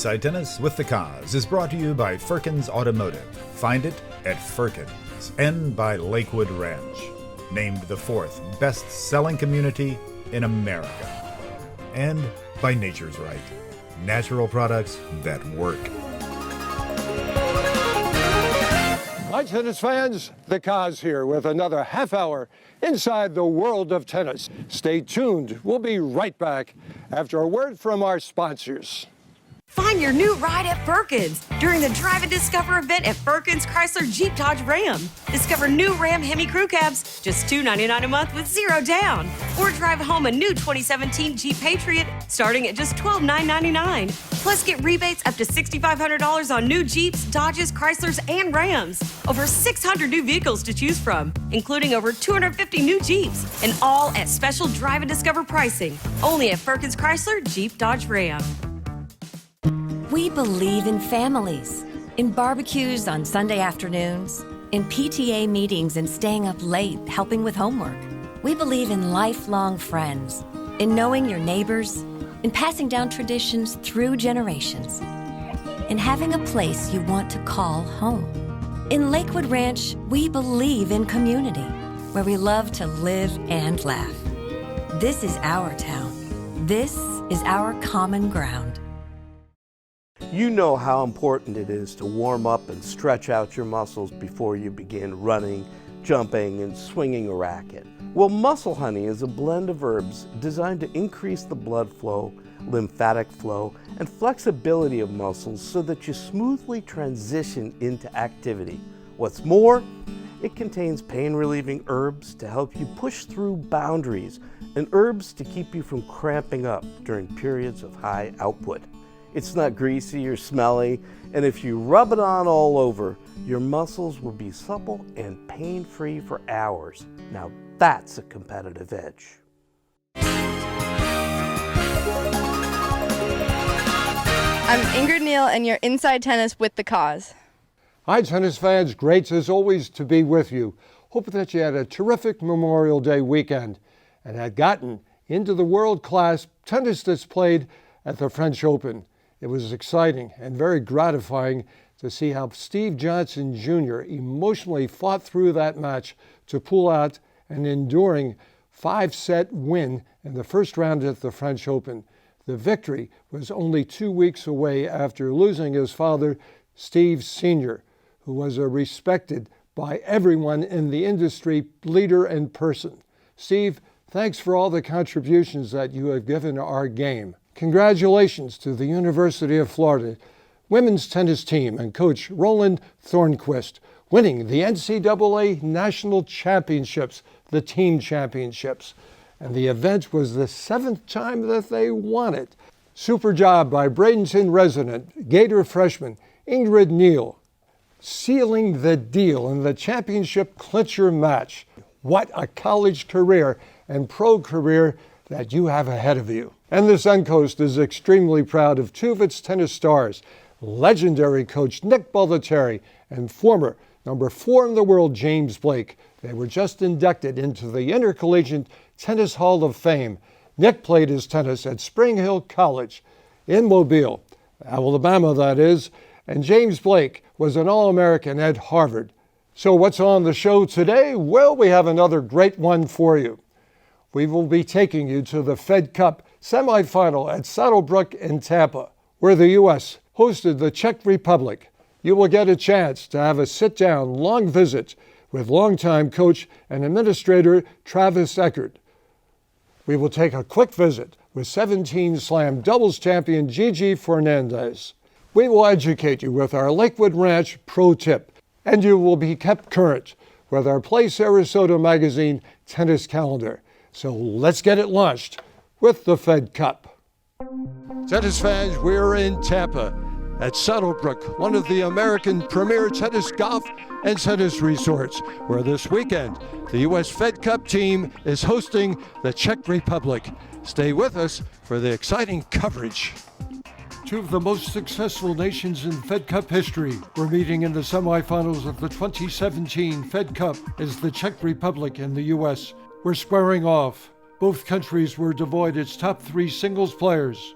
Inside Tennis with the Cause is brought to you by Firkins Automotive. Find it at Firkins. And by Lakewood Ranch, named the 4th best-selling community in America. And by Nature's Right, natural products that work. Hi, tennis fans. The Cause here with another half hour inside the world of tennis. Stay tuned. We'll be right back after a word from our sponsors. Find your new ride at Firkins during the Drive and Discover event at Firkins Chrysler Jeep Dodge Ram. Discover new Ram Hemi Crew Cabs, just $299 a month with $0 down. Or drive home a new 2017 Jeep Patriot starting at just $12,999. Plus get rebates up to $6,500 on new Jeeps, Dodges, Chryslers, and Rams. Over 600 new vehicles to choose from, including over 250 new Jeeps. And all at special Drive and Discover pricing. Only at Firkins Chrysler Jeep Dodge Ram. We believe in families, in barbecues on Sunday afternoons, in PTA meetings and staying up late helping with homework. We believe in lifelong friends, in knowing your neighbors, in passing down traditions through generations, in having a place you want to call home. In Lakewood Ranch, we believe in community, where we love to live and laugh. This is our town. This is our common ground. You know how important it is to warm up and stretch out your muscles before you begin running, jumping, and swinging a racket. Well, Muscle Honey is a blend of herbs designed to increase the blood flow, lymphatic flow, and flexibility of muscles so that you smoothly transition into activity. What's more, it contains pain-relieving herbs to help you push through boundaries and herbs to keep you from cramping up during periods of high output. It's not greasy or smelly, and if you rub it on all over, your muscles will be supple and pain-free for hours. Now that's a competitive edge. I'm Ingrid Neal, and you're Inside Tennis with the Cause. Hi, tennis fans. Great as always to be with you. Hope that you had a terrific Memorial Day weekend and had gotten into the world-class tennis that's played at the French Open. It was exciting and very gratifying to see how Steve Johnson Jr. emotionally fought through that match to pull out an enduring 5-set win in the first round at the French Open. The victory was only 2 weeks away after losing his father, Steve Sr., who was a respected by everyone in the industry leader and person. Steve, thanks for all the contributions that you have given our game. Congratulations to the University of Florida women's tennis team and coach Roland Thornquist winning the NCAA National Championships, the team championships. And the event was the 7th time that they won it. Super job by Bradenton resident, Gator freshman Ingrid Neal, sealing the deal in the championship clincher match. What a college career and pro career that you have ahead of you. And the Suncoast is extremely proud of two of its tennis stars, legendary coach Nick Bollettieri and former number 4 in the world James Blake. They were just inducted into the Intercollegiate Tennis Hall of Fame. Nick played his tennis at Spring Hill College in Mobile, Alabama that is, and James Blake was an All-American at Harvard. So what's on the show today? Well, we have another great one for you. We will be taking you to the Fed Cup semifinal at Saddlebrook in Tampa, where the U.S. hosted the Czech Republic. You will get a chance to have a sit-down, long visit with longtime coach and administrator Travis Eckert. We will take a quick visit with 17 Slam doubles champion Gigi Fernandez. We will educate you with our Lakewood Ranch Pro Tip, and you will be kept current with our Play Sarasota Magazine tennis calendar. So let's get it launched with the Fed Cup. Tennis fans, we're in Tampa at Saddlebrook, one of the American premier tennis, golf, and tennis resorts, where this weekend the U.S. Fed Cup team is hosting the Czech Republic. Stay with us for the exciting coverage. Two of the most successful nations in Fed Cup history were meeting in the semifinals of the 2017 Fed Cup as the Czech Republic and the U.S. were squaring off. Both countries were devoid its top 3 singles players.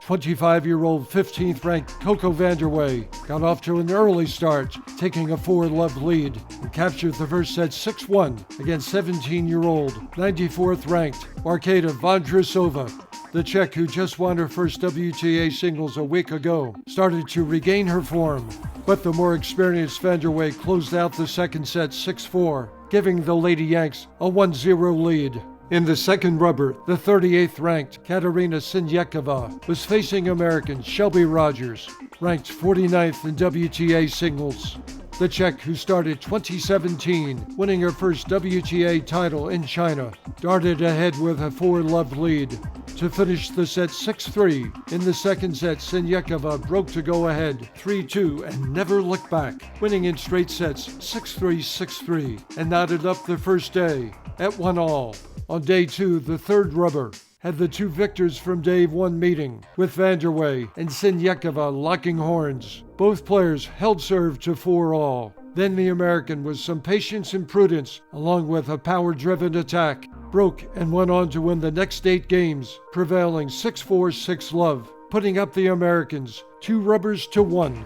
25-year-old 15th ranked Coco Vandeweghe got off to an early start, taking a 4-love lead and captured the first set 6-1 against 17-year-old 94th ranked Markéta Vondrousova. The Czech, who just won her first WTA singles a week ago, started to regain her form, but the more experienced Vandeweghe closed out the second set 6-4, giving the Lady Yanks a 1-0 lead. In the second rubber, the 38th ranked Katerina Siniakova was facing American Shelby Rogers, ranked 49th in WTA singles. The Czech, who started 2017, winning her first WTA title in China, darted ahead with a 4-love lead. To finish the set 6-3, in the second set, Siniakova broke to go ahead 3-2 and never looked back, winning in straight sets 6-3, 6-3, and knotted up the first day at 1-all. On day 2, the third rubber had the two victors from day 1 meeting, with Vandeweghe and Siniakova locking horns. Both players held serve to 4-all. Then the American, with some patience and prudence, along with a power-driven attack, broke and went on to win the next 8 games, prevailing 6-4, 6-love, putting up the Americans 2 rubbers to 1.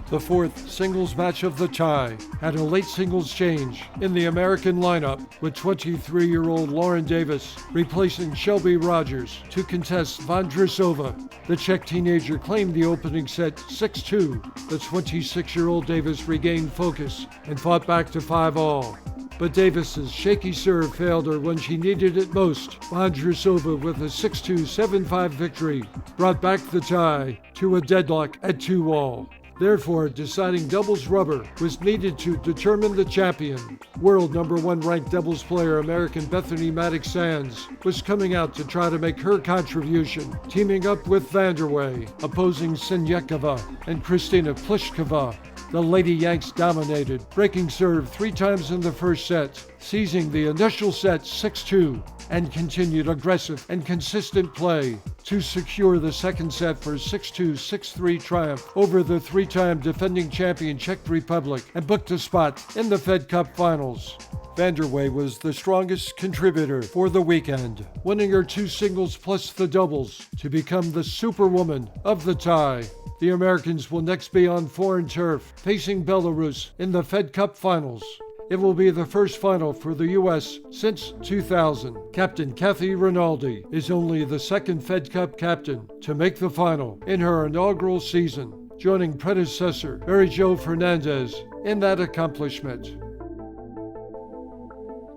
The fourth singles match of the tie had a late singles change in the American lineup, with 23-year-old Lauren Davis replacing Shelby Rogers to contest Vondrousova. The Czech teenager claimed the opening set 6-2. The 26-year-old Davis regained focus and fought back to 5-all. But Davis's shaky serve failed her when she needed it most. Vondrousova, with a 6-2, 7-5 victory, brought back the tie to a deadlock at 2-all. Therefore, deciding doubles rubber was needed to determine the champion. World number 1 ranked doubles player American Bethany Mattek-Sands was coming out to try to make her contribution, teaming up with Vandeweghe, opposing Siniakova and Kristina Pliskova. The Lady Yanks dominated, breaking serve 3 times in the first set, seizing the initial set 6-2, and continued aggressive and consistent play to secure the second set for a 6-2, 6-3 triumph over the 3-time defending champion Czech Republic and booked a spot in the Fed Cup Finals. Vandeweghe was the strongest contributor for the weekend, winning her 2 singles plus the doubles to become the superwoman of the tie. The Americans will next be on foreign turf, facing Belarus in the Fed Cup Finals. It will be the first final for the U.S. since 2000. Captain Kathy Rinaldi is only the second Fed Cup captain to make the final in her inaugural season, joining predecessor Mary-Jo Fernandez in that accomplishment.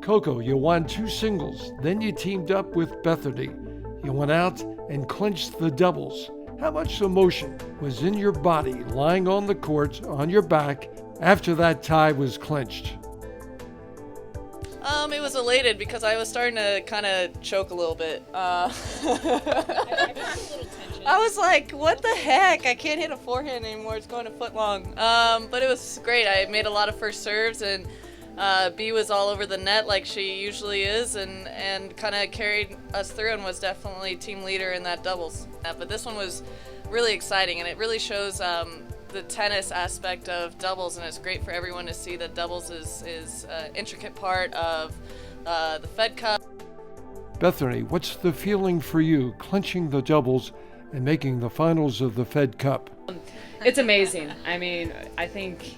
Coco, you won 2 singles, then you teamed up with Bethany. You went out and clinched the doubles. How much emotion was in your body lying on the court on your back after that tie was clinched? It was elated because I was starting to kind of choke a little bit. I was like, what the heck? I can't hit a forehand anymore. It's going a foot long. But it was great. I made a lot of first serves, and B was all over the net like she usually is, and kind of carried us through and was definitely team leader in that doubles. But this one was really exciting, and it really shows the tennis aspect of doubles, and it's great for everyone to see that doubles is an intricate part of the Fed Cup. Bethany, what's the feeling for you clinching the doubles and making the finals of the Fed Cup? It's amazing. I mean, I think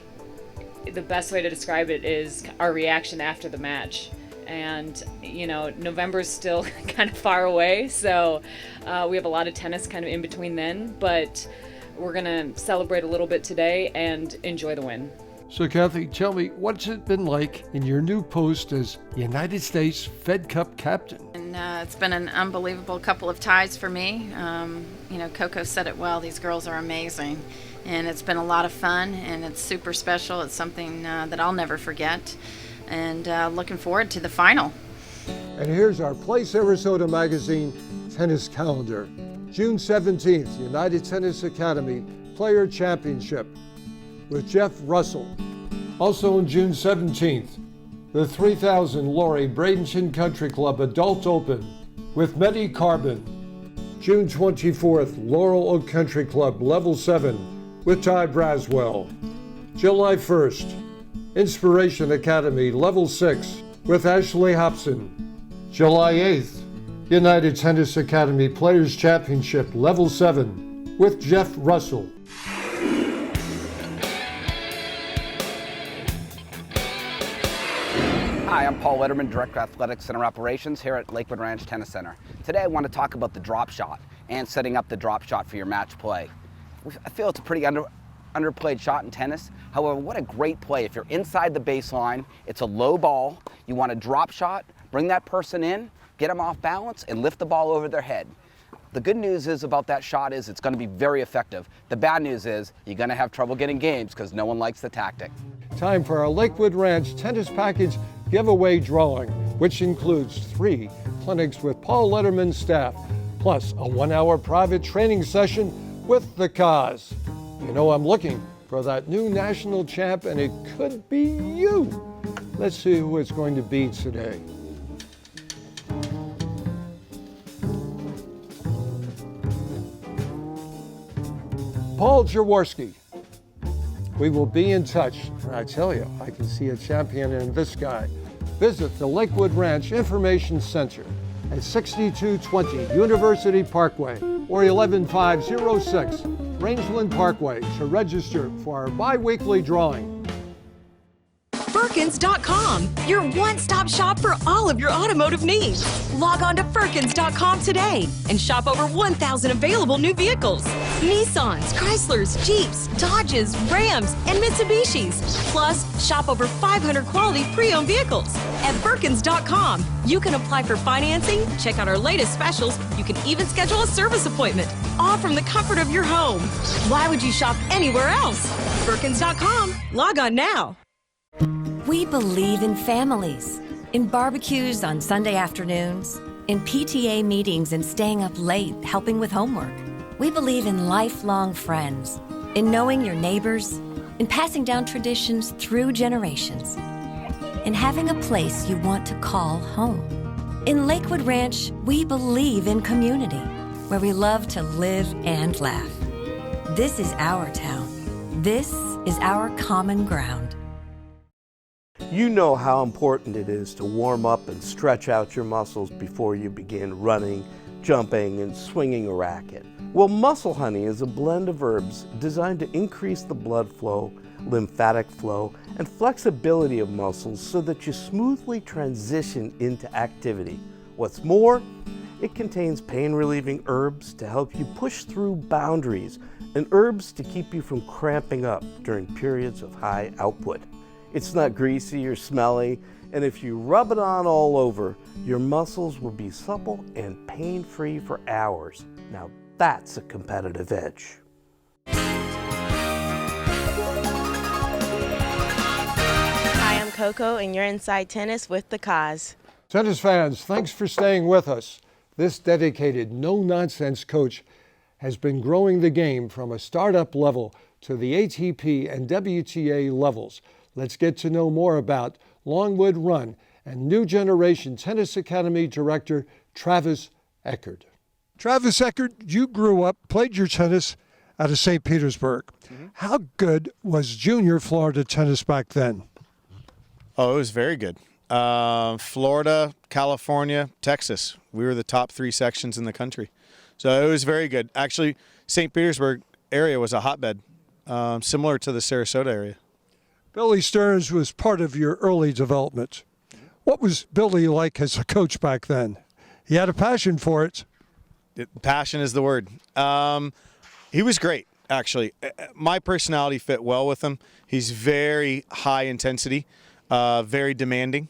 the best way to describe it is our reaction after the match. And, you know, November's still kind of far away, so we have a lot of tennis kind of in between then, but we're going to celebrate a little bit today and enjoy the win. So, Kathy, tell me, what's it been like in your new post as United States Fed Cup captain? And it's been an unbelievable couple of ties for me. You know, Coco said it well. These girls are amazing. And it's been a lot of fun, and it's super special. It's something that I'll never forget. And looking forward to the final. And here's our Play Sarasota Magazine tennis calendar. June 17th, United Tennis Academy Player Championship with Jeff Russell. Also on June 17th, the 3000 Laurie Bradenton Country Club Adult Open with Mehdi Carbon. June 24th, Laurel Oak Country Club Level 7 with Ty Braswell. July 1st, Inspiration Academy Level 6 with Ashley Hobson. July 8th, United Tennis Academy Players Championship Level 7 with Jeff Russell. Hi, I'm Paul Letterman, Director of Athletics Center Operations here at Lakewood Ranch Tennis Center. Today I want to talk about the drop shot and setting up the drop shot for your match play. I feel it's a pretty underplayed shot in tennis. However, what a great play. If you're inside the baseline, it's a low ball, you want a drop shot, bring that person in, get them off balance, and lift the ball over their head. The good news is about that shot is it's going to be very effective. The bad news is you're going to have trouble getting games because no one likes the tactic. Time for our Lakewood Ranch Tennis Package giveaway drawing, which includes 3 clinics with Paul Letterman's staff, plus a 1-hour private training session with the Cause. You know, I'm looking for that new national champ, and it could be you. Let's see who it's going to be today. Paul Jaworski. We will be in touch. And I tell you, I can see a champion in this guy. Visit the Lakewood Ranch Information Center at 6220 University Parkway or 11506 Rangeland Parkway to register for our bi-weekly drawing. Firkins.com, your one-stop shop for all of your automotive needs. Log on to Firkins.com today and shop over 1,000 available new vehicles. Nissans, Chryslers, Jeeps, Dodges, Rams, and Mitsubishis. Plus, shop over 500 quality pre-owned vehicles. At Firkins.com, you can apply for financing, check out our latest specials, you can even schedule a service appointment, all from the comfort of your home. Why would you shop anywhere else? Firkins.com. Log on now. We believe in families, in barbecues on Sunday afternoons, in PTA meetings and staying up late helping with homework. We believe in lifelong friends, in knowing your neighbors, in passing down traditions through generations, in having a place you want to call home. In Lakewood Ranch, we believe in community, where we love to live and laugh. This is our town. This is our common ground. You know how important it is to warm up and stretch out your muscles before you begin running, jumping, and swinging a racket. Well, Muscle Honey is a blend of herbs designed to increase the blood flow, lymphatic flow, and flexibility of muscles so that you smoothly transition into activity. What's more, it contains pain-relieving herbs to help you push through boundaries and herbs to keep you from cramping up during periods of high output. It's not greasy or smelly, and if you rub it on all over, your muscles will be supple and pain-free for hours. Now that's a competitive edge. Hi, I'm Coco, and you're inside tennis with the Cause. Tennis fans, thanks for staying with us. This dedicated, no-nonsense coach has been growing the game from a startup level to the ATP and WTA levels. Let's get to know more about Longwood Run and New Generation Tennis Academy Director Travis Eckert. Travis Eckert, you grew up, played your tennis out of St. Petersburg. Mm-hmm. How good was junior Florida tennis back then? Oh, it was very good. Florida, California, Texas. We were the top 3 sections in the country. So it was very good. Actually, St. Petersburg area was a hotbed, similar to the Sarasota area. Billy Stearns was part of your early development. What was Billy like as a coach back then? He had a passion for it. Passion is the word. He was great, actually. My personality fit well with him. He's very high intensity, very demanding,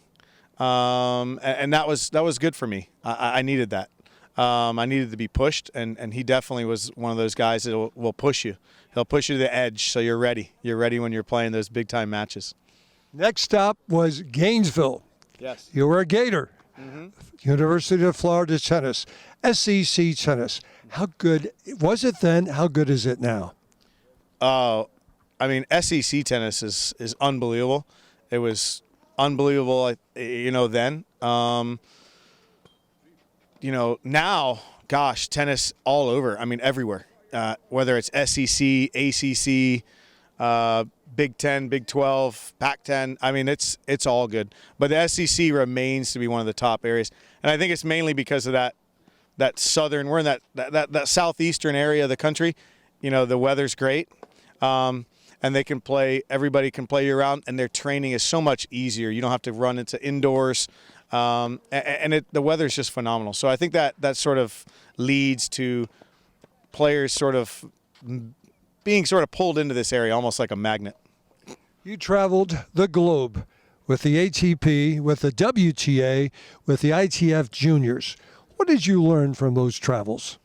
and that was good for me. I needed that. I needed to be pushed, and he definitely was one of those guys that will push you. He'll push you to the edge, so you're ready. You're ready when you're playing those big-time matches. Next stop was Gainesville. Yes. You were a Gator. Mm-hmm. University of Florida tennis, SEC tennis. How good was it then? How good is it now? I mean, SEC tennis is unbelievable. It was unbelievable, then. Now, gosh, tennis all over. I mean, everywhere. Whether it's SEC, ACC, Big 10, Big 12, Pac-10. I mean, it's all good. But the SEC remains to be one of the top areas. And I think it's mainly because of that that southern, we're in that southeastern area of the country. You know, the weather's great. And they can play, everybody can play year round, and their training is so much easier. You don't have to run into indoors. The weather is just phenomenal. So I think that sort of leads to players sort of being sort of pulled into this area, almost like a magnet. You traveled the globe with the ATP, with the WTA, with the ITF Juniors. What did you learn from those travels?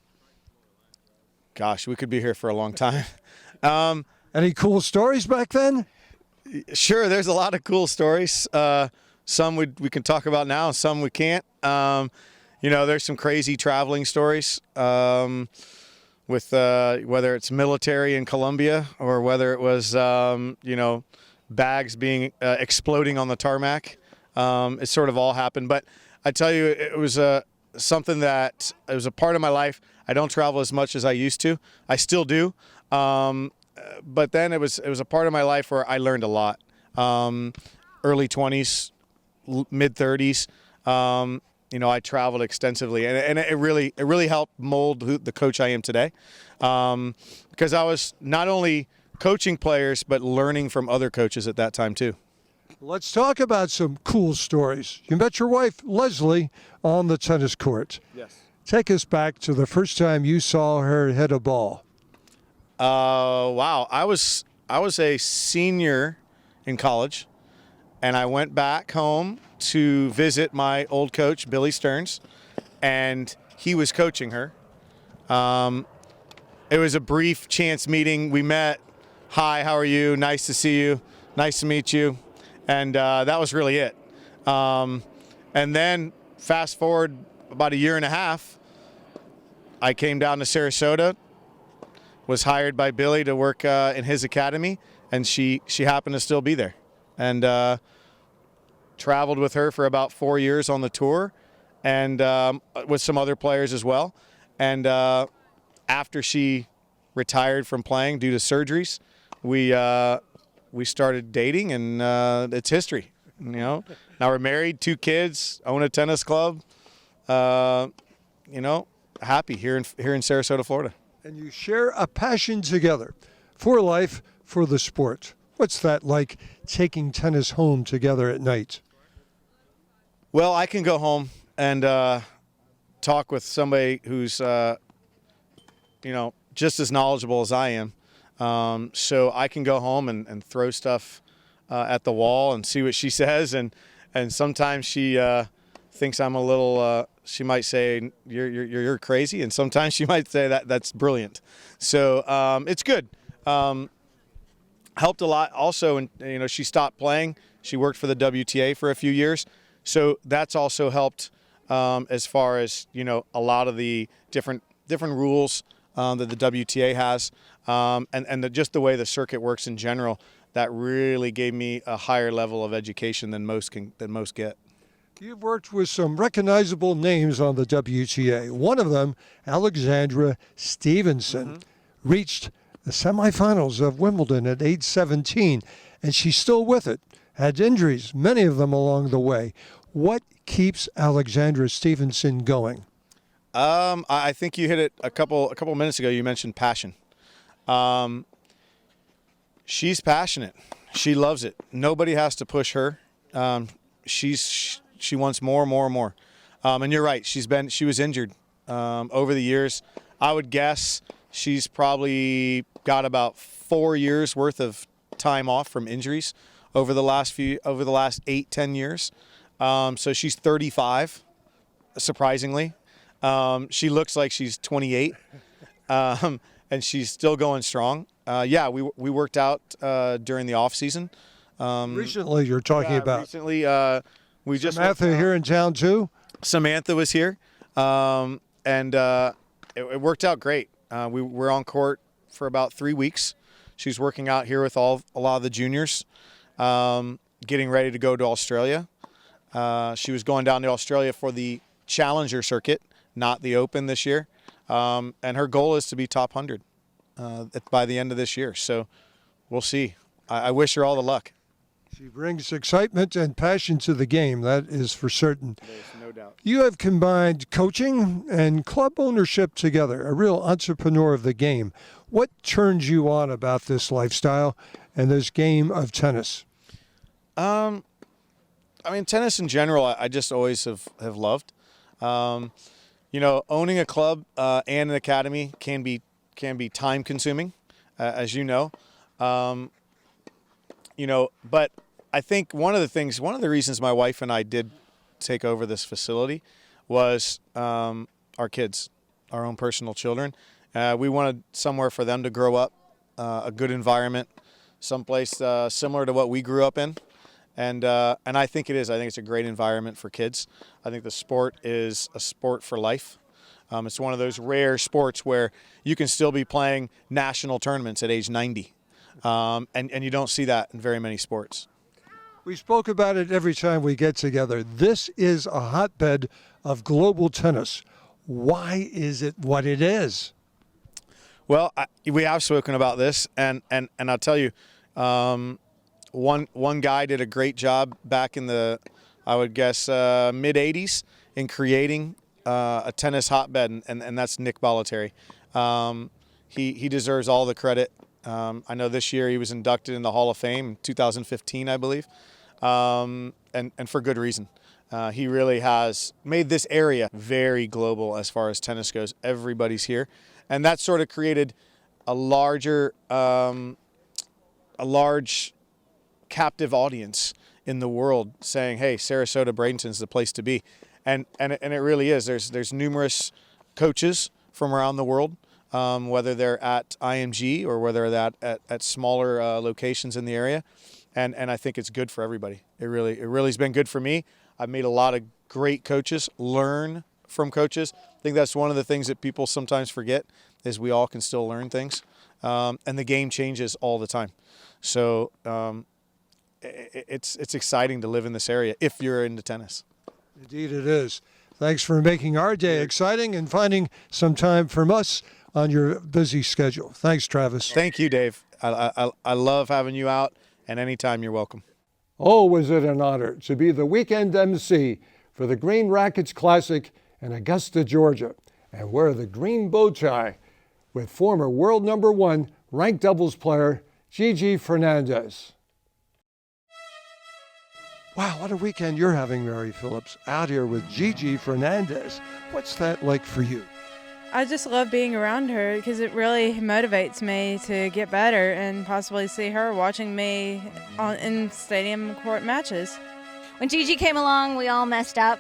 Gosh, we could be here for a long time. Any cool stories back then? Sure, there's a lot of cool stories. Some we can talk about now, some we can't. There's some crazy traveling stories with whether it's military in Colombia or whether it was, bags being exploding on the tarmac. It sort of all happened. But I tell you, it was something that it was a part of my life. I don't travel as much as I used to. I still do. But then it was a part of my life where I learned a lot. Early 20s, mid 30s, I traveled extensively, and it really helped mold the coach I am today, because I was not only coaching players but learning from other coaches at that time too. Let's talk about some cool stories. You met your wife Leslie on the tennis court. Yes. Take us back to the first time you saw her hit a ball. Wow. I was a senior in college, and I went back home to visit my old coach, Billy Stearns, and he was coaching her. It was a brief chance meeting. We met. Hi, how are you? Nice to see you. Nice to meet you. And that was really it. And then fast forward about a year and a half, I came down to Sarasota, was hired by Billy to work in his academy, and she happened to still be there. And traveled with her for about 4 years on the tour, and with some other players as well. And after she retired from playing due to surgeries, we started dating, and it's history. Now we're married, 2 kids, own a tennis club. Happy here in Sarasota, Florida. And you share a passion together for life, for the sport. What's that like, taking tennis home together at night? Well, I can go home and talk with somebody who's, just as knowledgeable as I am. So I can go home and throw stuff at the wall and see what she says. And sometimes she thinks I'm a little, she might say, you're crazy. And sometimes she might say that's brilliant. So it's good. Helped a lot also. And, she stopped playing. She worked for the WTA for a few years. So that's also helped as far as, a lot of the different rules that the WTA has, and just the way the circuit works in general. That really gave me a higher level of education than most get. You've worked with some recognizable names on the WTA. One of them, Alexandra Stevenson, reached the semifinals of Wimbledon at age 17, and she's still with it. Had injuries, many of them along the way. What keeps Alexandra Stevenson going? I think you hit it a couple minutes ago. You mentioned passion. She's passionate. She loves it. Nobody has to push her. She wants more and more and more. And you're right. She was injured over the years. I would guess she's probably got about 4 years worth of time off from injuries over the last 8-10 years. So she's 35, surprisingly. She looks like she's 28, and she's still going strong. We worked out during the off season. Recently, you're talking about. Recently, we just Samantha here in town too. Samantha was here, and it worked out great. We were on court for about 3 weeks. She's working out here with a lot of the juniors, getting ready to go to Australia. She was going down to Australia for the Challenger circuit, not the Open this year. And her goal is to be top 100 by the end of this year. So we'll see. I wish her all the luck. She brings excitement and passion to the game, that is for certain. There's no doubt. You have combined coaching and club ownership together, a real entrepreneur of the game. What turns you on about this lifestyle and this game of tennis? I mean, tennis in general, I just always have loved. Owning a club and an academy can be time consuming, as you know. But I think one of the reasons my wife and I did take over this facility was our kids, our own personal children. We wanted somewhere for them to grow up, a good environment, someplace similar to what we grew up in. And I think it is. I think it's a great environment for kids. I think the sport is a sport for life. It's one of those rare sports where you can still be playing national tournaments at age 90. And you don't see that in very many sports. We spoke about it every time we get together. This is a hotbed of global tennis. Why is it what it is? Well, we have spoken about this, and I'll tell you, one guy did a great job back in the, I would guess, mid 80s in creating a tennis hotbed, and that's Nick Bollettieri. He deserves all the credit. I know this year he was inducted in the Hall of Fame in 2015, I believe, and for good reason. He really has made this area very global as far as tennis goes. Everybody's here, and that sort of created a large captive audience in the world saying, hey, Sarasota Bradenton's the place to be. And it really is. There's numerous coaches from around the world, whether they're at IMG or whether they're at smaller locations in the area. And I think it's good for everybody. It really has been good for me. I've made a lot of great coaches, learn from coaches. I think that's one of the things that people sometimes forget is we all can still learn things. And the game changes all the time. So it's exciting to live in this area if you're into tennis. Indeed it is. Thanks for making our day exciting and finding some time from us on your busy schedule. Thanks, Travis. Thank you, Dave. I love having you out, and anytime you're welcome. Oh, was it an honor to be the weekend MC for the Green Rackets Classic in Augusta, Georgia, and wear the green bow tie with former world number 1 ranked doubles player Gigi Fernandez. Wow, what a weekend you're having, Mary Phillips, out here with Gigi Fernandez. What's that like for you? I just love being around her because it really motivates me to get better and possibly see her watching me in stadium court matches. When Gigi came along, we all messed up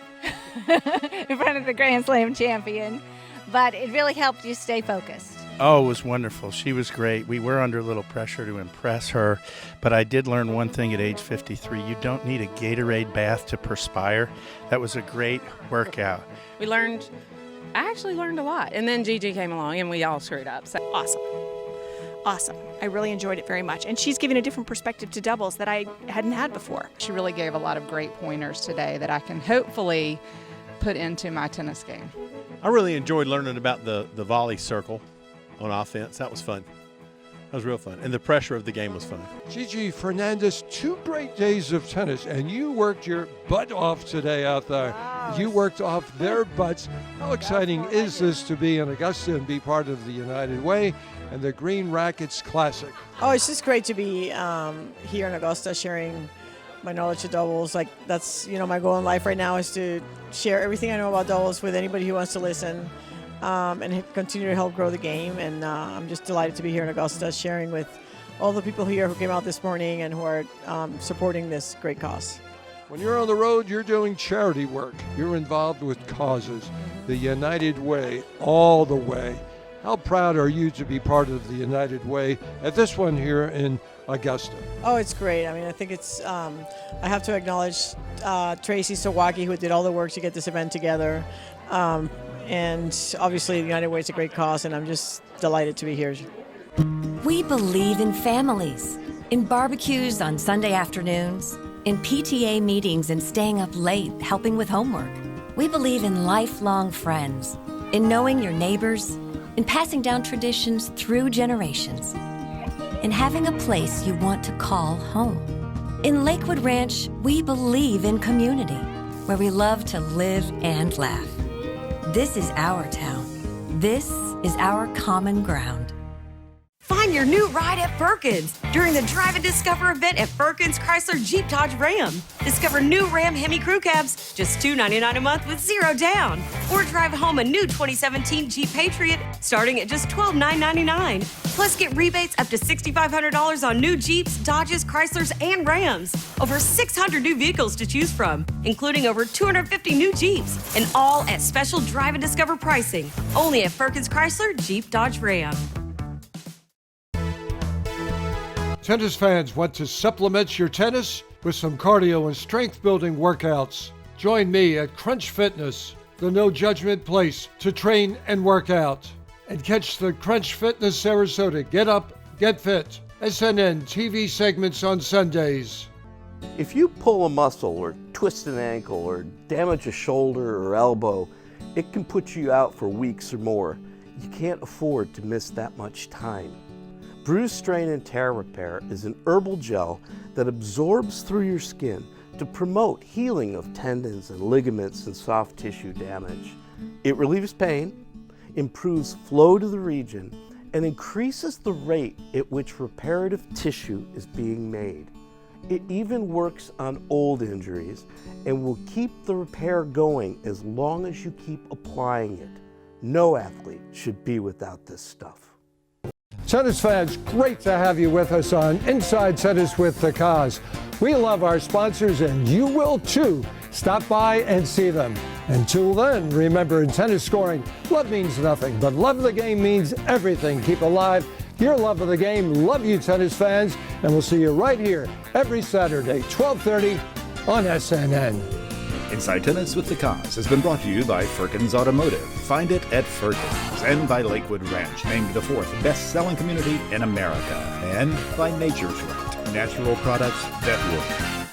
in front of the Grand Slam champion, but it really helped you stay focused. Oh, it was wonderful. She was great. We were under a little pressure to impress her, but I did learn one thing at age 53. You don't need a Gatorade bath to perspire. That was a great workout. I actually learned a lot. And then Gigi came along and we all screwed up. So Awesome. I really enjoyed it very much. And she's given a different perspective to doubles that I hadn't had before. She really gave a lot of great pointers today that I can hopefully put into my tennis game. I really enjoyed learning about the volley circle on offense. That was fun. That was real fun. And the pressure of the game was fun. Gigi Fernandez, 2 great days of tennis, and you worked your butt off today out there. You worked off their butts. How exciting is this to be in Augusta and be part of the United Way and the Green Rackets Classic? Oh, it's just great to be here in Augusta sharing my knowledge of doubles. Like, that's, my goal in life right now is to share everything I know about doubles with anybody who wants to listen. And continue to help grow the game. And I'm just delighted to be here in Augusta sharing with all the people here who came out this morning and who are supporting this great cause. When you're on the road, you're doing charity work. You're involved with causes. The United Way, all the way. How proud are you to be part of the United Way at this one here in Augusta? Oh, it's great. I mean, I think it's, I have to acknowledge Tracy Sawaki, who did all the work to get this event together. And obviously, the United Way is a great cause, and I'm just delighted to be here. We believe in families, in barbecues on Sunday afternoons, in PTA meetings and staying up late helping with homework. We believe in lifelong friends, in knowing your neighbors, in passing down traditions through generations, in having a place you want to call home. In Lakewood Ranch, we believe in community, where we love to live and laugh. This is our town. This is our common ground. Find your new ride at Firkins during the Drive and Discover event at Firkins Chrysler Jeep Dodge Ram. Discover new Ram Hemi Crew Cabs, just $299 a month with zero down. Or drive home a new 2017 Jeep Patriot starting at just $12,999. Plus get rebates up to $6,500 on new Jeeps, Dodges, Chryslers, and Rams. Over 600 new vehicles to choose from, including over 250 new Jeeps, and all at special Drive and Discover pricing. Only at Firkins Chrysler Jeep Dodge Ram. Tennis fans want to supplement your tennis with some cardio and strength building workouts. Join me at Crunch Fitness, the no judgment place to train and work out. And catch the Crunch Fitness Sarasota Get Up, Get Fit, SNN TV segments on Sundays. If you pull a muscle or twist an ankle or damage a shoulder or elbow, it can put you out for weeks or more. You can't afford to miss that much time. Bruise, Strain, and Tear Repair is an herbal gel that absorbs through your skin to promote healing of tendons and ligaments and soft tissue damage. It relieves pain, improves flow to the region, and increases the rate at which reparative tissue is being made. It even works on old injuries and will keep the repair going as long as you keep applying it. No athlete should be without this stuff. Tennis fans, great to have you with us on Inside Tennis with the Cause. We love our sponsors, and you will too. Stop by and see them. Until then, remember, in tennis scoring, love means nothing, but love of the game means everything. Keep alive your love of the game. Love you, tennis fans, and we'll see you right here every Saturday, 12:30 on SNN. Inside Tennis with the Cause has been brought to you by Firkins Automotive. Find it at Firkins. And by Lakewood Ranch, named the 4th best-selling community in America. And by Nature's Right, natural products that work.